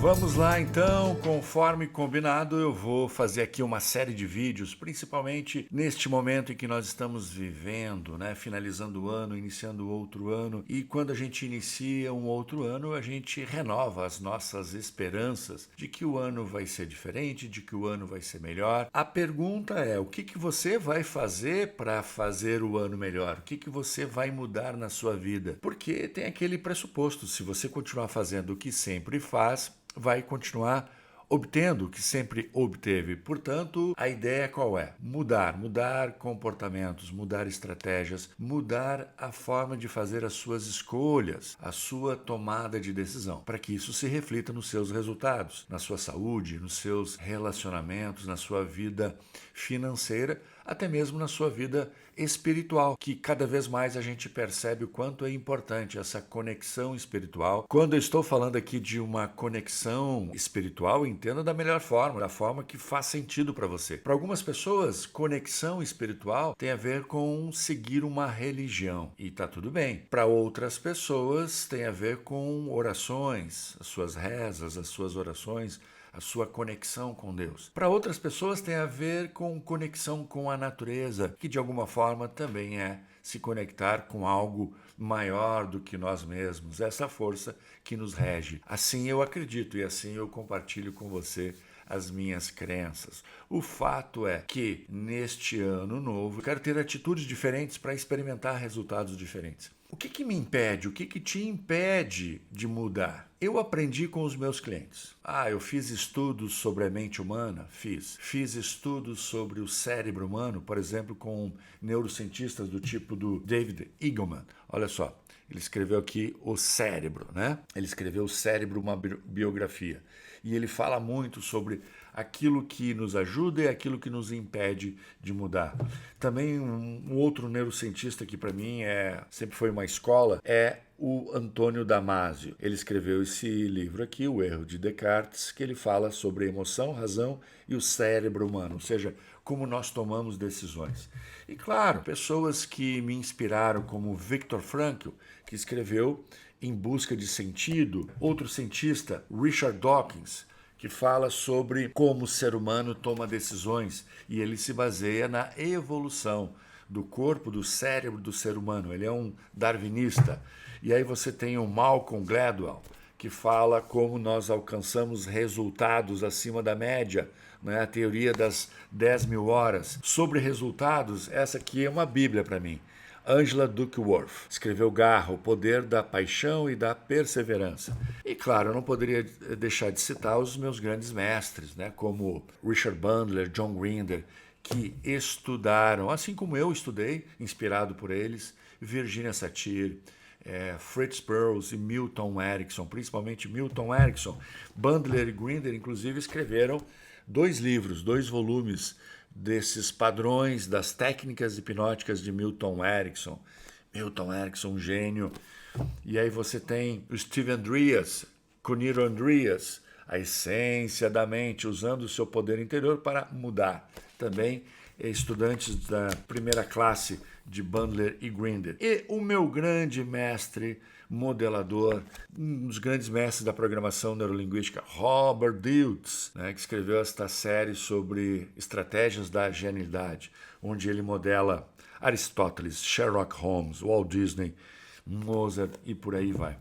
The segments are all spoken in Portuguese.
Vamos lá então, conforme combinado, eu vou fazer aqui uma série de vídeos, principalmente neste momento em que nós estamos vivendo, né? Finalizando o ano, iniciando outro ano, e quando a gente inicia um outro ano, a gente renova as nossas esperanças de que o ano vai ser diferente, de que o ano vai ser melhor. A pergunta é, o que você vai fazer para fazer o ano melhor? O que você vai mudar na sua vida? Porque tem aquele pressuposto, se você continuar fazendo o que sempre faz, vai continuar obtendo o que sempre obteve. Portanto, a ideia qual é? Mudar comportamentos, mudar estratégias, mudar a forma de fazer as suas escolhas, a sua tomada de decisão, para que isso se reflita nos seus resultados, na sua saúde, nos seus relacionamentos, na sua vida financeira, até mesmo na sua vida espiritual, que cada vez mais a gente percebe o quanto é importante essa conexão espiritual. Quando eu estou falando aqui de uma conexão espiritual, entenda da melhor forma, da forma que faz sentido para você. Para algumas pessoas, conexão espiritual tem a ver com seguir uma religião, e tá tudo bem. Para outras pessoas, tem a ver com orações, as suas rezas, as suas orações, a sua conexão com Deus. Para outras pessoas tem a ver com conexão com a natureza, que de alguma forma também é se conectar com algo maior do que nós mesmos, essa força que nos rege. Assim eu acredito e assim eu compartilho com você as minhas crenças. O fato é que neste ano novo eu quero ter atitudes diferentes para experimentar resultados diferentes. O que me impede? O que te impede de mudar? Eu aprendi com os meus clientes. Eu fiz estudos sobre a mente humana? Fiz estudos sobre o cérebro humano, por exemplo, com neurocientistas do tipo do David Eagleman. Olha só, ele escreveu aqui O Cérebro, né? Ele escreveu O Cérebro, uma biografia. E ele fala muito sobre aquilo que nos ajuda e aquilo que nos impede de mudar. Também um outro neurocientista que para mim sempre foi uma escola é o Antônio Damasio. Ele escreveu esse livro aqui, O Erro de Descartes, que ele fala sobre a emoção, razão e o cérebro humano, ou seja, como nós tomamos decisões. E claro, pessoas que me inspiraram, como Viktor Frankl, que escreveu Em Busca de Sentido, outro cientista, Richard Dawkins, que fala sobre como o ser humano toma decisões e ele se baseia na evolução do corpo, do cérebro do ser humano. Ele é um darwinista. E aí você tem o Malcolm Gladwell, que fala como nós alcançamos resultados acima da média, né? A teoria das 10.000 horas. Sobre resultados, essa aqui é uma bíblia para mim. Angela Duckworth escreveu Garra, o poder da paixão e da perseverança. E claro, eu não poderia deixar de citar os meus grandes mestres, né, como Richard Bandler, John Grinder, que estudaram, assim como eu estudei, inspirado por eles, Virginia Satir, Fritz Perls e Milton Erickson, principalmente Milton Erickson. Bandler e Grinder, inclusive, escreveram 2 livros, 2 volumes desses padrões das técnicas hipnóticas de Milton Erickson. Milton Erickson, um gênio. E aí você tem o Steve Andreas, Cuniro Andreas, a essência da mente, usando o seu poder interior para mudar. Também estudantes da primeira classe de Bandler e Grinder. E o meu grande mestre modelador, um dos grandes mestres da programação neurolinguística, Robert Dilts, né, que escreveu esta série sobre estratégias da genialidade, onde ele modela Aristóteles, Sherlock Holmes, Walt Disney, Mozart e por aí vai.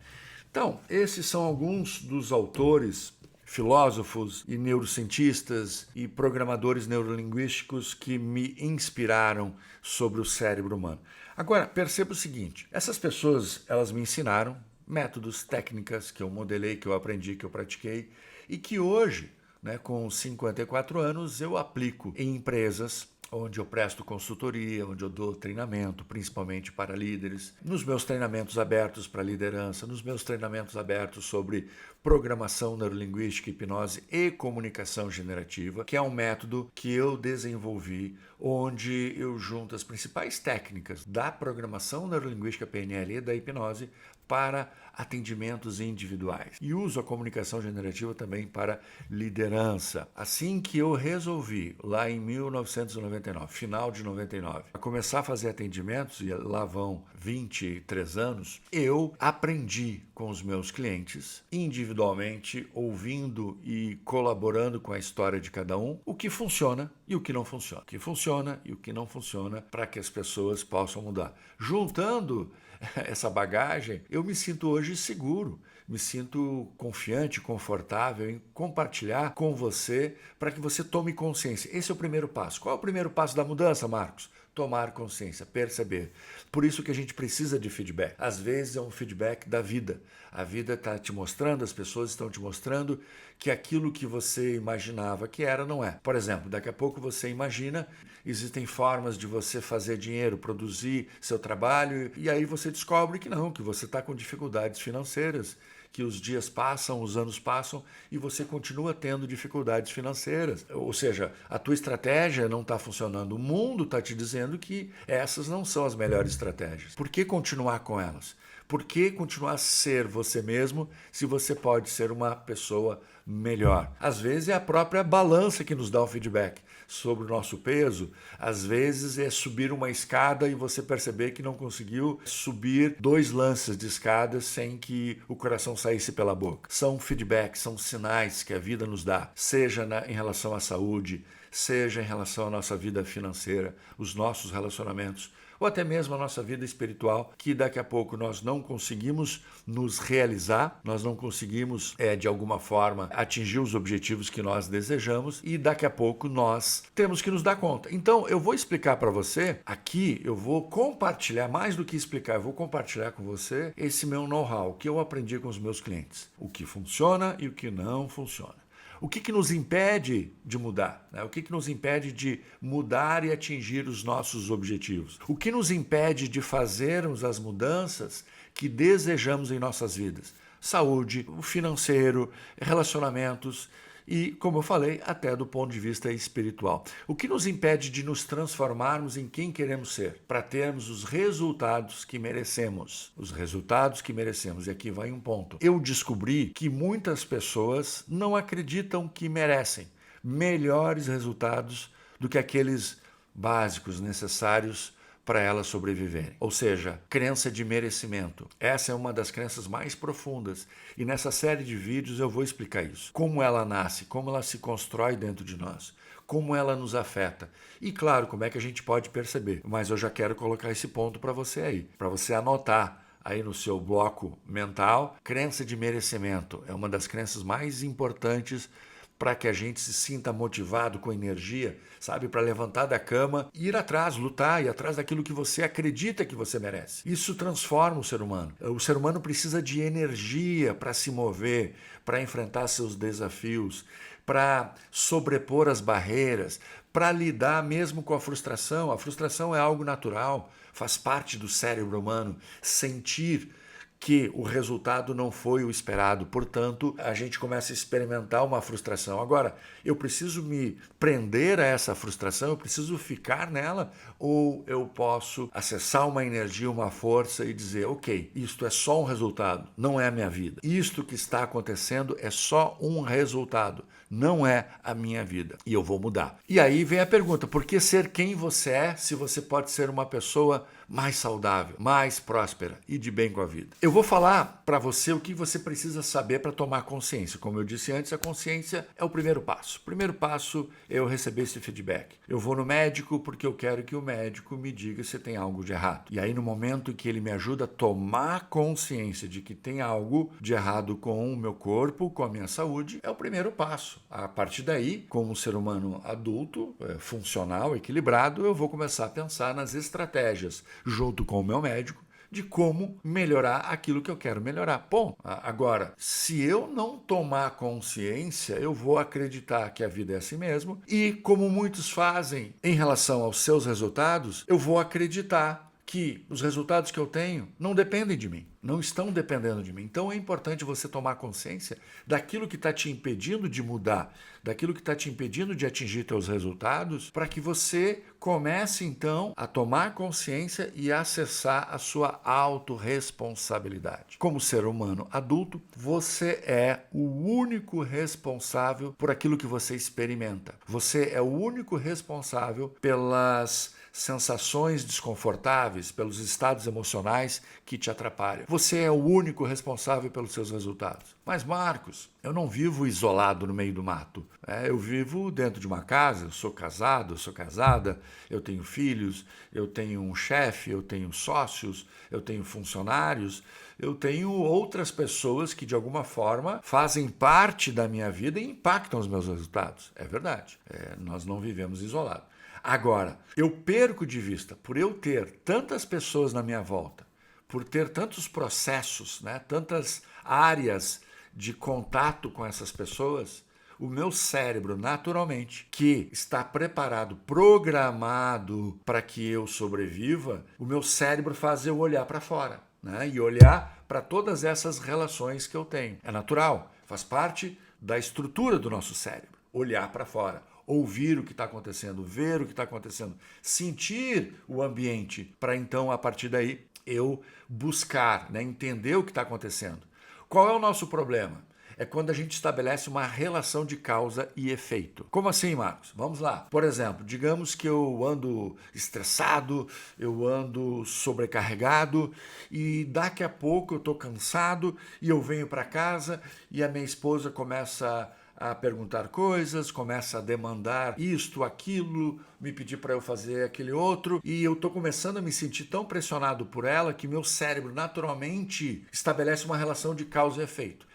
Então, esses são alguns dos autores, filósofos e neurocientistas e programadores neurolinguísticos que me inspiraram sobre o cérebro humano. Agora, perceba o seguinte, essas pessoas, elas me ensinaram métodos, técnicas que eu modelei, que eu aprendi, que eu pratiquei e que hoje, né, com 54 anos, eu aplico em empresas onde eu presto consultoria, onde eu dou treinamento, principalmente para líderes, nos meus treinamentos abertos para liderança, nos meus treinamentos abertos sobre programação neurolinguística, hipnose e comunicação generativa, que é um método que eu desenvolvi, onde eu junto as principais técnicas da programação neurolinguística PNL e da hipnose para atendimentos individuais. E uso a comunicação generativa também para liderança. Assim que eu resolvi, lá em 1999, 99, final de 99. A começar a fazer atendimentos, e lá vão 23 anos, eu aprendi com os meus clientes, individualmente, ouvindo e colaborando com a história de cada um, o que funciona e o que não funciona. O que funciona e o que não funciona para que as pessoas possam mudar. Juntando essa bagagem, eu me sinto hoje seguro, me sinto confiante, confortável em compartilhar com você para que você tome consciência. Esse é o primeiro passo. Qual é o primeiro passo da mudança, Marcos? Tomar consciência, perceber. Por isso que a gente precisa de feedback. Às vezes é um feedback da vida. A vida está te mostrando, as pessoas estão te mostrando que aquilo que você imaginava que era, não é. Por exemplo, daqui a pouco você imagina, existem formas de você fazer dinheiro, produzir seu trabalho, e aí você descobre que não, que você está com dificuldades financeiras, que os dias passam, os anos passam e você continua tendo dificuldades financeiras. Ou seja, a tua estratégia não está funcionando. O mundo está te dizendo que essas não são as melhores estratégias. Por que continuar com elas? Por que continuar a ser você mesmo se você pode ser uma pessoa melhor? Às vezes é a própria balança que nos dá o feedback sobre o nosso peso. Às vezes é subir uma escada e você perceber que não conseguiu subir 2 lances de escada sem que o coração saísse pela boca. São feedbacks, são sinais que a vida nos dá, seja em relação à saúde, seja em relação à nossa vida financeira, os nossos relacionamentos, ou até mesmo a nossa vida espiritual, que daqui a pouco nós não conseguimos nos realizar, nós não conseguimos, de alguma forma, atingir os objetivos que nós desejamos e daqui a pouco nós temos que nos dar conta. Então, eu vou explicar para você, aqui eu vou compartilhar, mais do que explicar, eu vou compartilhar com você esse meu know-how, que eu aprendi com os meus clientes, o que funciona e o que não funciona. O que nos impede de mudar? Né? O que nos impede de mudar e atingir os nossos objetivos? O que nos impede de fazermos as mudanças que desejamos em nossas vidas? Saúde, o financeiro, relacionamentos e, como eu falei, até do ponto de vista espiritual. O que nos impede de nos transformarmos em quem queremos ser, para termos os resultados que merecemos. Os resultados que merecemos. E aqui vai um ponto. Eu descobri que muitas pessoas não acreditam que merecem melhores resultados do que aqueles básicos necessários para elas sobreviverem. Ou seja, crença de merecimento. Essa é uma das crenças mais profundas. E nessa série de vídeos eu vou explicar isso. Como ela nasce, como ela se constrói dentro de nós, como ela nos afeta. E claro, como é que a gente pode perceber. Mas eu já quero colocar esse ponto para você aí, para você anotar aí no seu bloco mental. Crença de merecimento é uma das crenças mais importantes para que a gente se sinta motivado, com energia, sabe? Para levantar da cama e ir atrás, lutar, ir atrás daquilo que você acredita que você merece. Isso transforma o ser humano. O ser humano precisa de energia para se mover, para enfrentar seus desafios, para sobrepor as barreiras, para lidar mesmo com a frustração. A frustração é algo natural, faz parte do cérebro humano. Sentir que o resultado não foi o esperado, portanto, a gente começa a experimentar uma frustração. Agora, eu preciso me prender a essa frustração, eu preciso ficar nela, ou eu posso acessar uma energia, uma força e dizer, ok, isto é só um resultado, não é a minha vida. Isto que está acontecendo é só um resultado, não é a minha vida. E eu vou mudar. E aí vem a pergunta, por que ser quem você é se você pode ser uma pessoa mais saudável, mais próspera e de bem com a vida? Eu vou falar para você o que você precisa saber para tomar consciência. Como eu disse antes, a consciência é o primeiro passo. O primeiro passo é eu receber esse feedback. Eu vou no médico porque eu quero que o médico me diga se tem algo de errado. E aí, no momento que ele me ajuda a tomar consciência de que tem algo de errado com o meu corpo, com a minha saúde, é o primeiro passo. A partir daí, como um ser humano adulto, funcional, equilibrado, eu vou começar a pensar nas estratégias junto com o meu médico, de como melhorar aquilo que eu quero melhorar. Bom, agora, se eu não tomar consciência, eu vou acreditar que a vida é assim mesmo e, como muitos fazem em relação aos seus resultados, eu vou acreditar que os resultados que eu tenho não dependem de mim, não estão dependendo de mim. Então é importante você tomar consciência daquilo que está te impedindo de mudar, daquilo que está te impedindo de atingir seus resultados, para que você comece então a tomar consciência e acessar a sua autorresponsabilidade. Como ser humano adulto, você é o único responsável por aquilo que você experimenta. Você é o único responsável pelas sensações desconfortáveis, pelos estados emocionais que te atrapalham. Você é o único responsável pelos seus resultados. Mas, Marcos, eu não vivo isolado no meio do mato. Eu vivo dentro de uma casa, eu sou casado, eu sou casada, eu tenho filhos, eu tenho um chefe, eu tenho sócios, eu tenho funcionários, eu tenho outras pessoas que, de alguma forma, fazem parte da minha vida e impactam os meus resultados. É verdade. Nós não vivemos isolados. Agora, eu perco de vista, por eu ter tantas pessoas na minha volta, por ter tantos processos, né, tantas áreas de contato com essas pessoas, o meu cérebro, naturalmente, que está preparado, programado para que eu sobreviva, o meu cérebro faz eu olhar para fora, né, e olhar para todas essas relações que eu tenho. É natural, faz parte da estrutura do nosso cérebro, olhar para fora. Ouvir o que está acontecendo, ver o que está acontecendo, sentir o ambiente, para então, a partir daí, eu buscar, né, entender o que está acontecendo. Qual é o nosso problema? É quando a gente estabelece uma relação de causa e efeito. Como assim, Marcos? Vamos lá. Por exemplo, digamos que eu ando estressado, eu ando sobrecarregado e daqui a pouco eu estou cansado e eu venho para casa e a minha esposa começa a perguntar coisas, começa a demandar isto, aquilo, me pedir para eu fazer aquele outro, e eu estou começando a me sentir tão pressionado por ela que meu cérebro naturalmente estabelece uma relação de causa e efeito.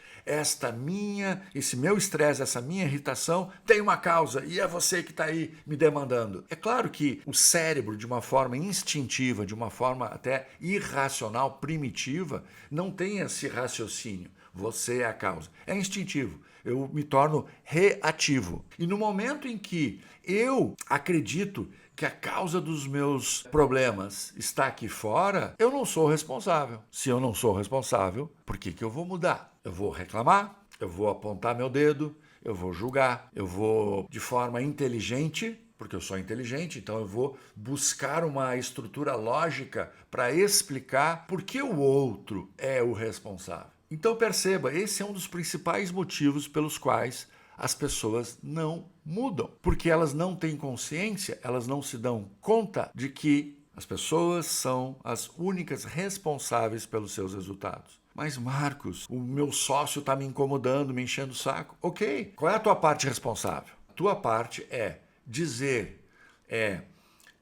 Esse meu estresse, essa minha irritação tem uma causa e é você que está aí me demandando. É claro que o cérebro, de uma forma instintiva, de uma forma até irracional, primitiva, não tem esse raciocínio. Você é a causa. É instintivo. Eu me torno reativo. E no momento em que eu acredito que a causa dos meus problemas está aqui fora, eu não sou responsável. Se eu não sou responsável, por que eu vou mudar? Eu vou reclamar, eu vou apontar meu dedo, eu vou julgar, eu vou, de forma inteligente, porque eu sou inteligente, então eu vou buscar uma estrutura lógica para explicar por que o outro é o responsável. Então perceba, esse é um dos principais motivos pelos quais as pessoas não mudam. Porque elas não têm consciência, elas não se dão conta de que as pessoas são as únicas responsáveis pelos seus resultados. Mas, Marcos, o meu sócio está me incomodando, me enchendo o saco. Ok, qual é a tua parte responsável? A tua parte é dizer, é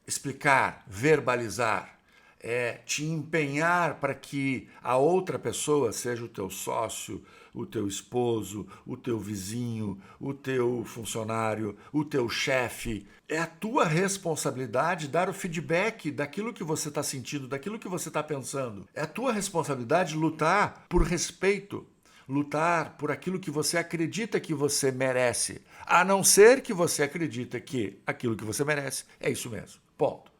explicar, verbalizar, é te empenhar para que a outra pessoa, seja o teu sócio, o teu esposo, o teu vizinho, o teu funcionário, o teu chefe, é a tua responsabilidade dar o feedback daquilo que você está sentindo, daquilo que você está pensando. É a tua responsabilidade lutar por respeito, lutar por aquilo que você acredita que você merece, a não ser que você acredita que aquilo que você merece é isso mesmo. Ponto.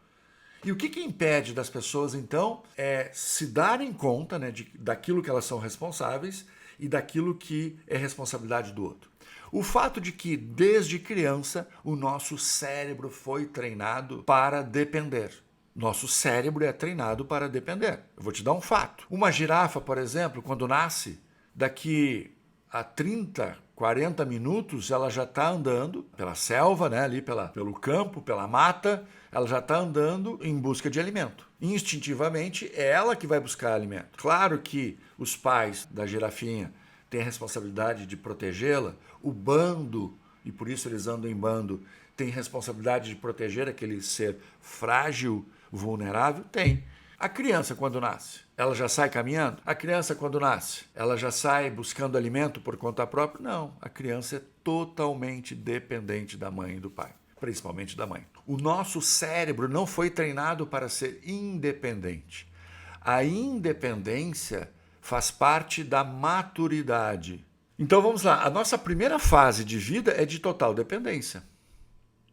E o que impede das pessoas, então, é se darem conta, né, daquilo que elas são responsáveis e daquilo que é responsabilidade do outro? O fato de que, desde criança, o nosso cérebro foi treinado para depender. Nosso cérebro é treinado para depender. Eu vou te dar um fato. Uma girafa, por exemplo, quando nasce, daqui a 30, 40 minutos, ela já está andando pela selva, né, ali pelo campo, pela mata, ela já está andando em busca de alimento. Instintivamente, é ela que vai buscar alimento. Claro que os pais da girafinha têm a responsabilidade de protegê-la, o bando, e por isso eles andam em bando, tem responsabilidade de proteger aquele ser frágil, vulnerável? Tem. A criança, quando nasce, ela já sai caminhando? A criança, quando nasce, ela já sai buscando alimento por conta própria? Não. A criança é totalmente dependente da mãe e do pai, principalmente da mãe. O nosso cérebro não foi treinado para ser independente. A independência faz parte da maturidade. Então vamos lá. A nossa primeira fase de vida é de total dependência.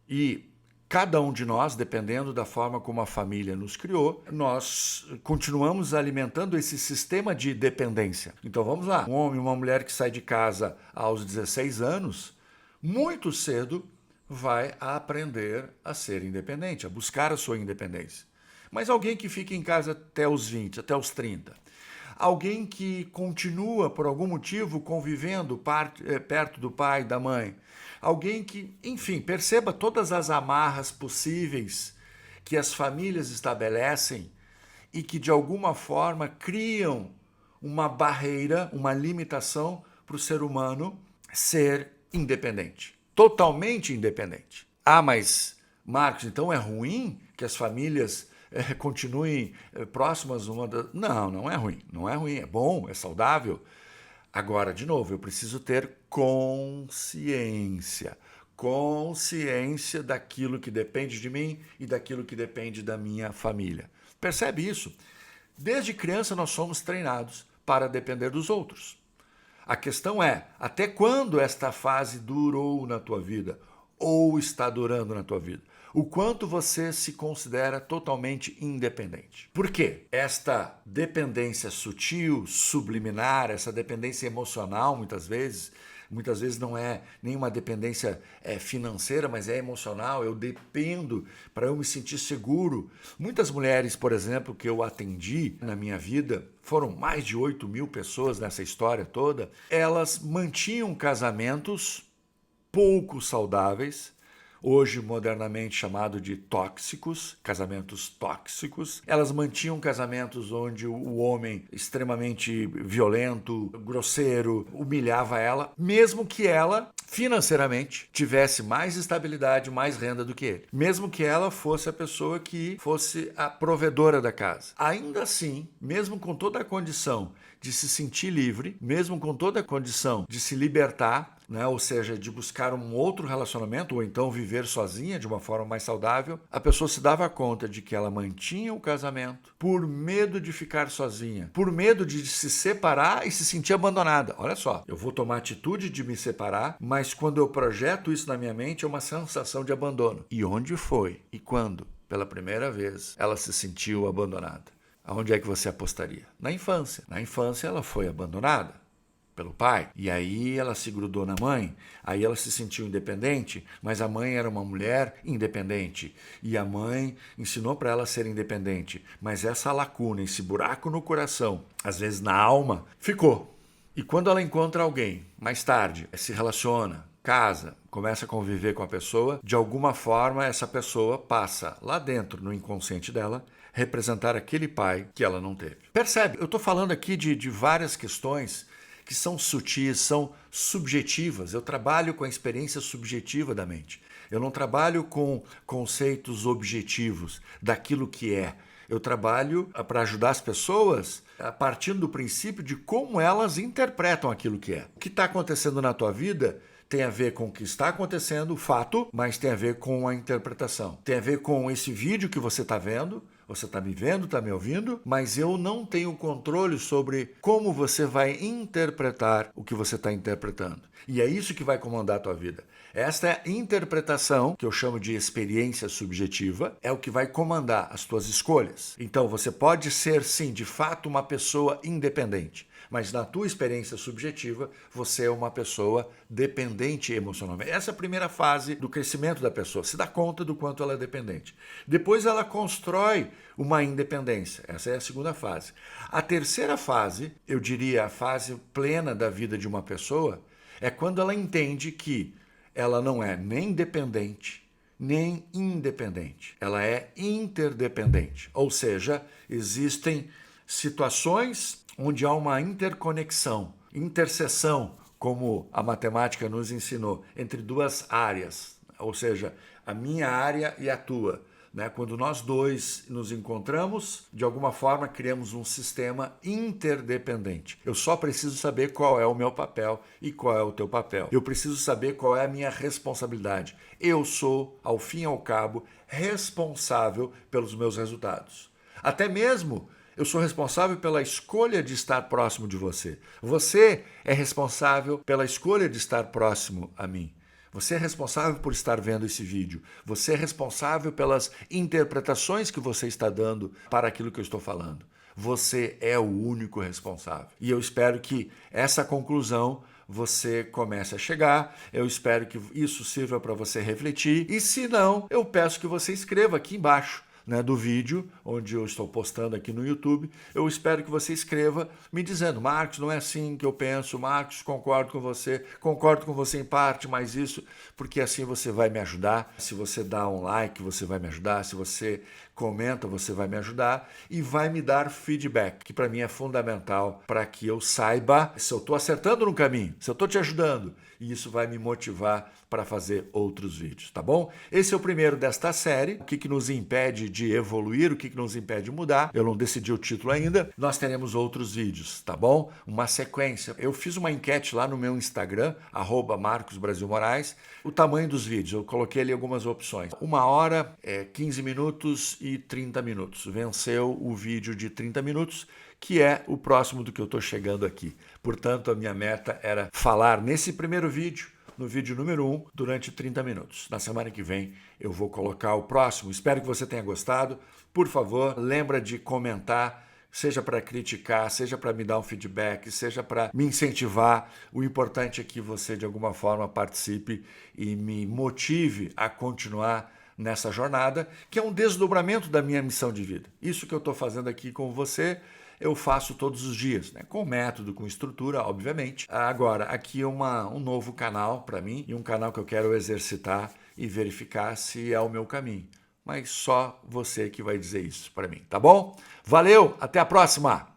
E Cada um de nós, dependendo da forma como a família nos criou, nós continuamos alimentando esse sistema de dependência. Então vamos lá, um homem e uma mulher que sai de casa aos 16 anos, muito cedo vai aprender a ser independente, a buscar a sua independência. Mas alguém que fica em casa até os 20, até os 30, alguém que continua por algum motivo convivendo perto do pai, da mãe, alguém que, enfim, perceba todas as amarras possíveis que as famílias estabelecem e que de alguma forma criam uma barreira, uma limitação para o ser humano ser independente, totalmente independente. Ah, mas Marcos, então é ruim que as famílias continuem próximas uma da... Não, não é ruim, não é ruim, é bom, é saudável. Agora, de novo, eu preciso ter consciência daquilo que depende de mim e daquilo que depende da minha família. Percebe isso? Desde criança nós somos treinados para depender dos outros. A questão é, até quando esta fase durou na tua vida ou está durando na tua vida? O quanto você se considera totalmente independente. Por quê? Esta dependência sutil, subliminar, essa dependência emocional, muitas vezes não é nenhuma dependência financeira, mas é emocional. Eu dependo para eu me sentir seguro. Muitas mulheres, por exemplo, que eu atendi na minha vida, foram mais de 8.000 pessoas nessa história toda, elas mantinham casamentos pouco saudáveis, hoje modernamente chamado de tóxicos, casamentos tóxicos. Elas mantinham casamentos onde o homem extremamente violento, grosseiro, humilhava ela, mesmo que ela financeiramente tivesse mais estabilidade, mais renda do que ele. Mesmo que ela fosse a pessoa que fosse a provedora da casa. Ainda assim, mesmo com toda a condição de se sentir livre, mesmo com toda a condição de se libertar, né? Ou seja, de buscar um outro relacionamento ou então viver sozinha de uma forma mais saudável, a pessoa se dava conta de que ela mantinha o casamento por medo de ficar sozinha, por medo de se separar e se sentir abandonada. Olha só, eu vou tomar a atitude de me separar, mas quando eu projeto isso na minha mente é uma sensação de abandono. E onde foi e quando, pela primeira vez, ela se sentiu abandonada? Aonde é que você apostaria? Na infância. Na infância ela foi abandonada pelo pai, e aí ela se grudou na mãe, aí ela se sentiu independente, mas a mãe era uma mulher independente, e a mãe ensinou para ela ser independente, mas essa lacuna, esse buraco no coração, às vezes na alma, ficou. E quando ela encontra alguém, mais tarde, se relaciona, casa, começa a conviver com a pessoa, de alguma forma essa pessoa passa lá dentro, no inconsciente dela, representar aquele pai que ela não teve. Percebe? Eu estou falando aqui de várias questões que são sutis, são subjetivas. Eu trabalho com a experiência subjetiva da mente. Eu não trabalho com conceitos objetivos daquilo que é. Eu trabalho para ajudar as pessoas a partir do princípio de como elas interpretam aquilo que é. O que está acontecendo na tua vida tem a ver com o que está acontecendo, o fato, mas tem a ver com a interpretação. Tem a ver com esse vídeo que você está vendo. Você está me vendo, está me ouvindo, mas eu não tenho controle sobre como você vai interpretar o que você está interpretando. E é isso que vai comandar a tua vida. Esta é a interpretação, que eu chamo de experiência subjetiva, é o que vai comandar as tuas escolhas. Então você pode ser, sim, de fato, uma pessoa independente, mas na tua experiência subjetiva, você é uma pessoa dependente emocionalmente. Essa é a primeira fase do crescimento da pessoa, se dá conta do quanto ela é dependente. Depois ela constrói uma independência, essa é a segunda fase. A terceira fase, eu diria a fase plena da vida de uma pessoa, é quando ela entende que ela não é nem dependente, nem independente. Ela é interdependente, ou seja, existem situações onde há uma interconexão, interseção, como a matemática nos ensinou, entre duas áreas, ou seja, a minha área e a tua. Quando nós dois nos encontramos, de alguma forma criamos um sistema interdependente. Eu só preciso saber qual é o meu papel e qual é o teu papel. Eu preciso saber qual é a minha responsabilidade. Eu sou, ao fim e ao cabo, responsável pelos meus resultados. Até mesmo eu sou responsável pela escolha de estar próximo de você. Você é responsável pela escolha de estar próximo a mim. Você é responsável por estar vendo esse vídeo. Você é responsável pelas interpretações que você está dando para aquilo que eu estou falando. Você é o único responsável. E eu espero que essa conclusão você comece a chegar. Eu espero que isso sirva para você refletir. E se não, eu peço que você escreva aqui embaixo, né, do vídeo, onde eu estou postando aqui no YouTube. Eu espero que você escreva me dizendo: Marcos, não é assim que eu penso, Marcos, concordo com você em parte, mas isso, porque assim você vai me ajudar. Se você dá um like, você vai me ajudar. Se você comenta, você vai me ajudar e vai me dar feedback, que para mim é fundamental para que eu saiba se eu estou acertando no caminho, se eu estou te ajudando. E isso vai me motivar para fazer outros vídeos, tá bom? Esse é o primeiro desta série. O que nos impede de evoluir, o que nos impede de mudar. Eu não decidi o título ainda. Nós teremos outros vídeos, tá bom? Uma sequência. Eu fiz uma enquete lá no meu Instagram, @MarcosBrasilMoraes, o tamanho dos vídeos. Eu coloquei ali algumas opções. 1 hora, 15 minutos e 30 minutos. Venceu o vídeo de 30 minutos, que é o próximo do que eu estou chegando aqui. Portanto, a minha meta era falar nesse primeiro vídeo, no vídeo número 1, durante 30 minutos. Na semana que vem eu vou colocar o próximo. Espero que você tenha gostado. Por favor, lembra de comentar, seja para criticar, seja para me dar um feedback, seja para me incentivar. O importante é que você, de alguma forma, participe e me motive a continuar nessa jornada, que é um desdobramento da minha missão de vida. Isso que eu estou fazendo aqui com você, eu faço todos os dias, né? Com método, com estrutura, obviamente. Agora, aqui é um novo canal para mim e um canal que eu quero exercitar e verificar se é o meu caminho. Mas só você que vai dizer isso para mim, tá bom? Valeu, até a próxima!